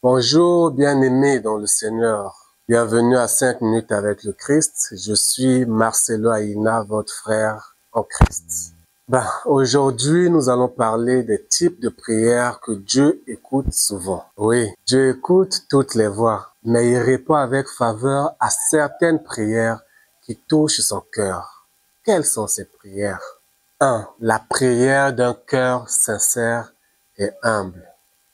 Bonjour, bien-aimés dans le Seigneur. Bienvenue à 5 minutes avec le Christ. Je suis Marcelo Aina, votre frère en Christ. Aujourd'hui, nous allons parler des types de prières que Dieu écoute souvent. Oui, Dieu écoute toutes les voix, mais il répond avec faveur à certaines prières qui touchent son cœur. Quelles sont ces prières? 1. La prière d'un cœur sincère et humble.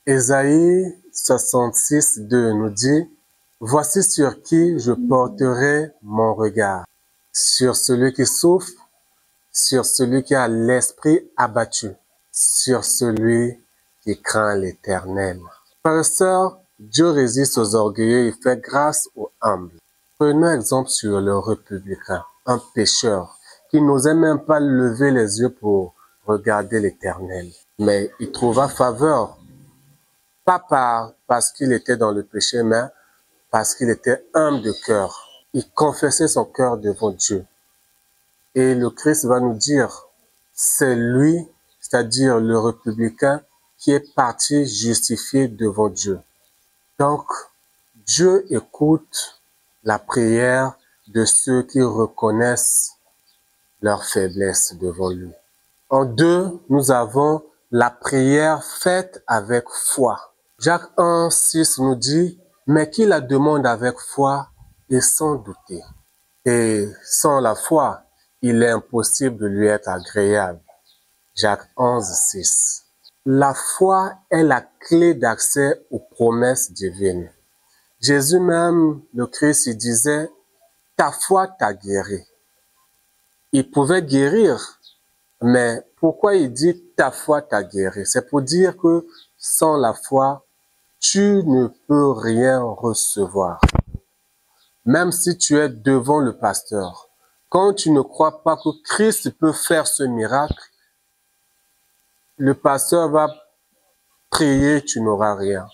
Ésaïe 66, 2 nous dit, « Voici sur qui je porterai mon regard, sur celui qui souffre, sur celui qui a l'esprit abattu, sur celui qui craint l'Éternel. » Frères et sœurs, Dieu résiste aux orgueilleux et fait grâce aux humbles. Prenons exemple sur le républicain, un pécheur, qui n'osait même pas lever les yeux pour regarder l'Éternel. Mais il trouva faveur, pas parce qu'il était dans le péché, mais parce qu'il était humble de cœur. Il confessait son cœur devant Dieu. Et le Christ va nous dire, c'est lui, c'est-à-dire le républicain, qui est parti justifié devant Dieu. Donc, Dieu écoute la prière de ceux qui reconnaissent leur faiblesse devant lui. En 2, nous avons la prière faite avec foi. Jacques 1, 6 nous dit, « Mais qui la demande avec foi et sans douter. » Et sans la foi, il est impossible de lui être agréable. Jacques 11, 6. La foi est la clé d'accès aux promesses divines. Jésus même, le Christ, il disait, « Ta foi t'a guéri. » Il pouvait guérir, mais pourquoi il dit « ta foi t'a guéri » ? C'est pour dire que sans la foi, tu ne peux rien recevoir. Même si tu es devant le pasteur, quand tu ne crois pas que Christ peut faire ce miracle, le pasteur va prier, tu n'auras rien.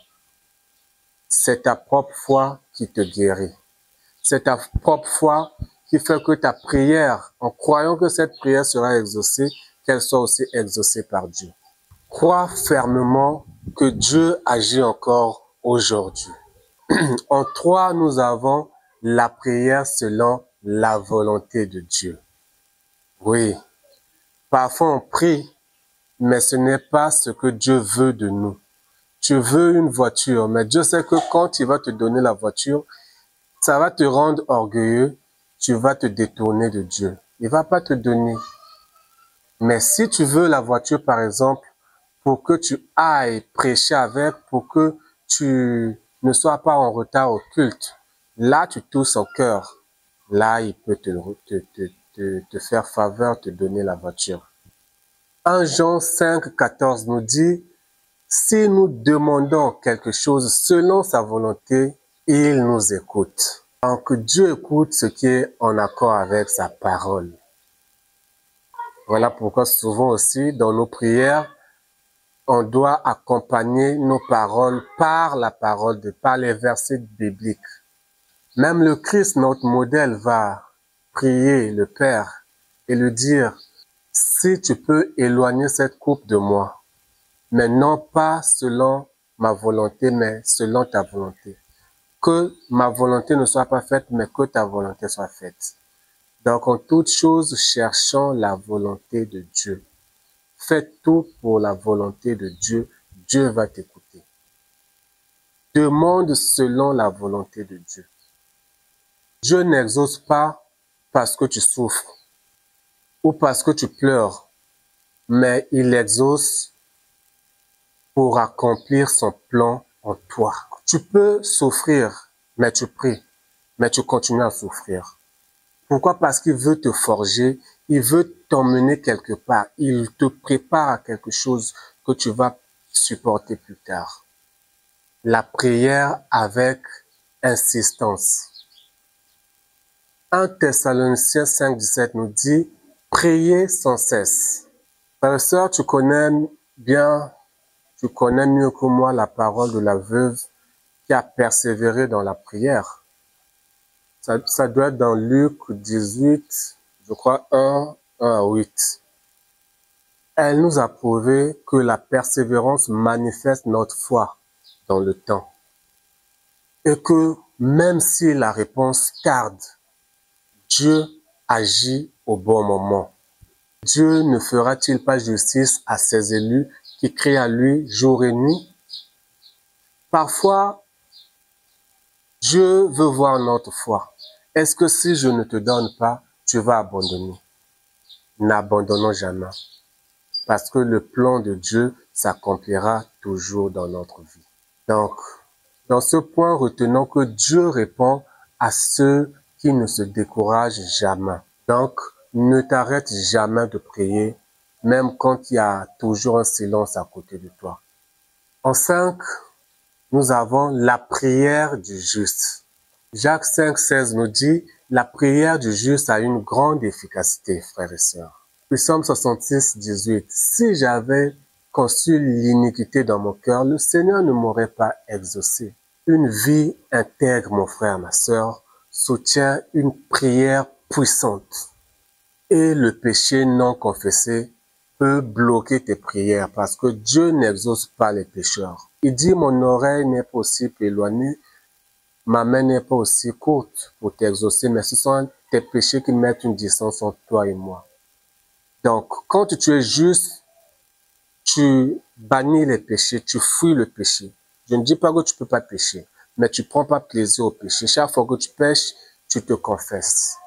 C'est ta propre foi qui te guérit. C'est ta propre foi qui fait que ta prière, en croyant que cette prière sera exaucée, qu'elle soit aussi exaucée par Dieu. Crois fermement que Dieu agit encore aujourd'hui. En 3, nous avons la prière selon la volonté de Dieu. Oui, parfois on prie, mais ce n'est pas ce que Dieu veut de nous. Tu veux une voiture, mais Dieu sait que quand il va te donner la voiture, ça va te rendre orgueilleux, tu vas te détourner de Dieu. Il ne va pas te donner. Mais si tu veux la voiture, par exemple, pour que tu ailles prêcher avec, pour que tu ne sois pas en retard au culte, là, tu touches son cœur. Là, il peut te faire faveur, te donner la voiture. 1 Jean 5, 14 nous dit, « Si nous demandons quelque chose selon sa volonté, il nous écoute. » Donc, Dieu écoute ce qui est en accord avec sa parole. Voilà pourquoi souvent aussi, dans nos prières, on doit accompagner nos paroles par la parole, par les versets bibliques. Même le Christ, notre modèle, va prier le Père et lui dire, « Si tu peux éloigner cette coupe de moi, mais non pas selon ma volonté, mais selon ta volonté. Que ma volonté ne soit pas faite, mais que ta volonté soit faite. » Donc, en toute chose, cherchons la volonté de Dieu. Fais tout pour la volonté de Dieu. Dieu va t'écouter. Demande selon la volonté de Dieu. Dieu n'exauce pas parce que tu souffres ou parce que tu pleures, mais il exauce pour accomplir son plan en toi. Tu peux souffrir, mais tu pries, mais tu continues à souffrir. Pourquoi? Parce qu'il veut te forger, il veut t'emmener quelque part, il te prépare à quelque chose que tu vas supporter plus tard. La prière avec insistance. 1 Thessaloniciens 5, 17 nous dit, « Priez sans cesse. » Frère et sœur, tu connais mieux que moi la parole de la veuve qui a persévéré dans la prière. Ça doit être dans Luc 18, je crois 1 à 8. Elle nous a prouvé que la persévérance manifeste notre foi dans le temps. et que même si la réponse tarde, Dieu agit au bon moment. Dieu ne fera-t-il pas justice à ses élus qui crient à lui jour et nuit? Parfois, Dieu veut voir notre foi. Est-ce que si je ne te donne pas, tu vas abandonner? N'abandonnons jamais. Parce que le plan de Dieu s'accomplira toujours dans notre vie. Donc, dans ce point, retenons que Dieu répond à ceux qui ne se découragent jamais. Donc, ne t'arrête jamais de prier, même quand il y a toujours un silence à côté de toi. En 5, nous avons la prière du juste. Jacques 5,16 nous dit, la prière du juste a une grande efficacité, frères et sœurs. Psaume 66, 18. Si j'avais conçu l'iniquité dans mon cœur, le Seigneur ne m'aurait pas exaucé. Une vie intègre, mon frère, ma sœur, soutient une prière puissante. Et le péché non confessé peut bloquer tes prières parce que Dieu n'exauce pas les pécheurs. Il dit, mon oreille n'est pas aussi éloignée, ma main n'est pas aussi courte pour t'exaucer, mais ce sont tes péchés qui mettent une distance entre toi et moi. Donc, quand tu es juste, tu bannis les péchés, tu fuis le péché. Je ne dis pas que tu peux pas pécher, mais tu prends pas plaisir au péché. Chaque fois que tu pêches, tu te confesses.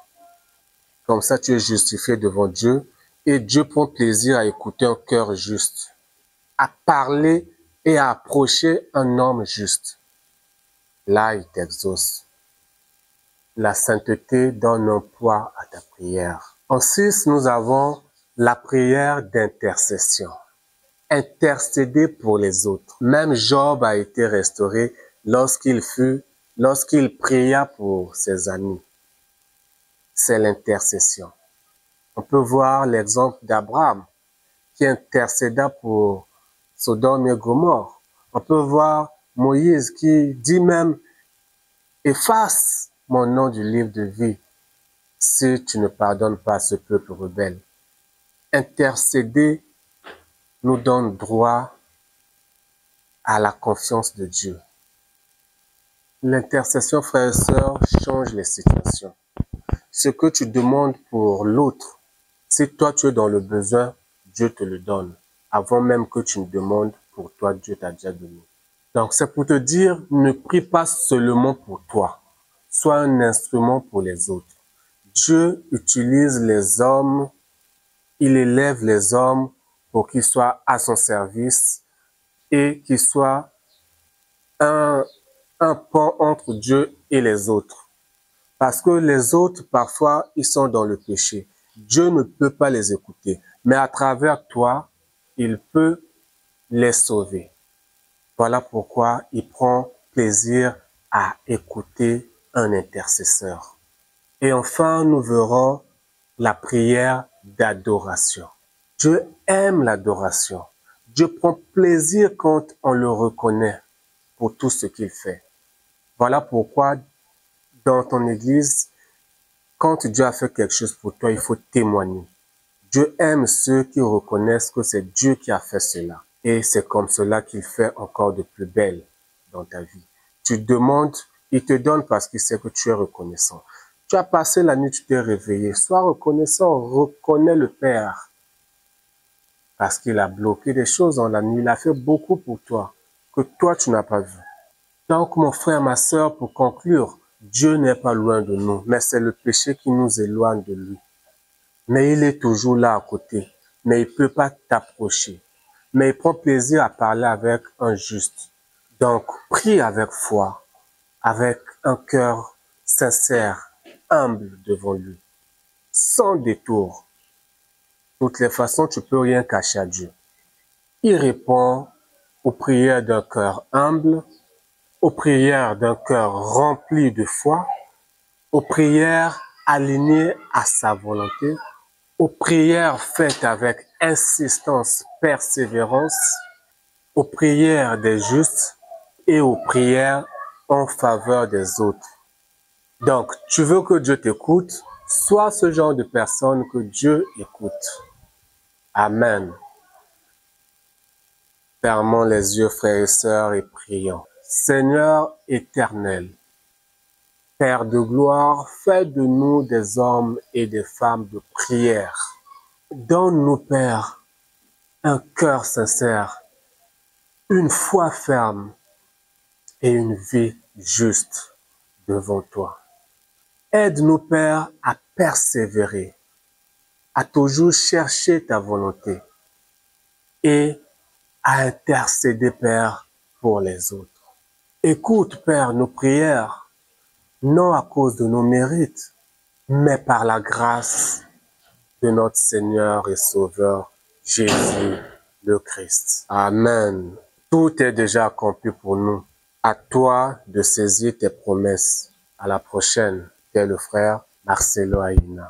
Comme ça, tu es justifié devant Dieu et Dieu prend plaisir à écouter un cœur juste, à parler et à approcher un homme juste. Là, il t'exauce. La sainteté donne un poids à ta prière. En 6, nous avons la prière d'intercession. Intercéder pour les autres. Même Job a été restauré lorsqu'il pria pour ses amis. C'est l'intercession. On peut voir l'exemple d'Abraham qui intercéda pour Sodome et Gomorrhe. On peut voir Moïse qui dit même « Efface mon nom du livre de vie si tu ne pardonnes pas ce peuple rebelle. » Intercéder nous donne droit à la confiance de Dieu. L'intercession, frères et sœurs, change les situations. Ce que tu demandes pour l'autre, si toi tu es dans le besoin, Dieu te le donne. Avant même que tu ne demandes pour toi, Dieu t'a déjà donné. Donc c'est pour te dire, ne prie pas seulement pour toi. Sois un instrument pour les autres. Dieu utilise les hommes, il élève les hommes pour qu'ils soient à son service et qu'ils soient un pont entre Dieu et les autres. Parce que les autres, parfois, ils sont dans le péché. Dieu ne peut pas les écouter. Mais à travers toi, il peut les sauver. Voilà pourquoi il prend plaisir à écouter un intercesseur. Et enfin, nous verrons la prière d'adoration. Dieu aime l'adoration. Dieu prend plaisir quand on le reconnaît pour tout ce qu'il fait. Voilà pourquoi dans ton église, quand Dieu a fait quelque chose pour toi, il faut témoigner. Dieu aime ceux qui reconnaissent que c'est Dieu qui a fait cela. Et c'est comme cela qu'il fait encore de plus belle dans ta vie. Tu demandes, il te donne parce qu'il sait que tu es reconnaissant. Tu as passé la nuit, tu t'es réveillé. Sois reconnaissant, reconnais le Père. Parce qu'il a bloqué des choses dans la nuit. Il a fait beaucoup pour toi, que toi tu n'as pas vu. Donc mon frère, ma sœur, pour conclure, Dieu n'est pas loin de nous, mais c'est le péché qui nous éloigne de lui. Mais il est toujours là à côté, mais il ne peut pas t'approcher. Mais il prend plaisir à parler avec un juste. Donc, prie avec foi, avec un cœur sincère, humble devant lui, sans détour. De toutes les façons, tu ne peux rien cacher à Dieu. Il répond aux prières d'un cœur humble, aux prières d'un cœur rempli de foi, aux prières alignées à sa volonté, aux prières faites avec insistance, persévérance, aux prières des justes et aux prières en faveur des autres. Donc, tu veux que Dieu t'écoute, sois ce genre de personne que Dieu écoute. Amen. Fermons les yeux, frères et sœurs, et prions. Seigneur éternel, Père de gloire, fais de nous des hommes et des femmes de prière. Donne-nous, Père, un cœur sincère, une foi ferme et une vie juste devant toi. Aide-nous, Père, à persévérer, à toujours chercher ta volonté et à intercéder, Père, pour les autres. Écoute, Père, nos prières, non à cause de nos mérites, mais par la grâce de notre Seigneur et Sauveur, Jésus le Christ. Amen. Tout est déjà accompli pour nous. À toi de saisir tes promesses. À la prochaine. T'es le frère Marcelo Aina.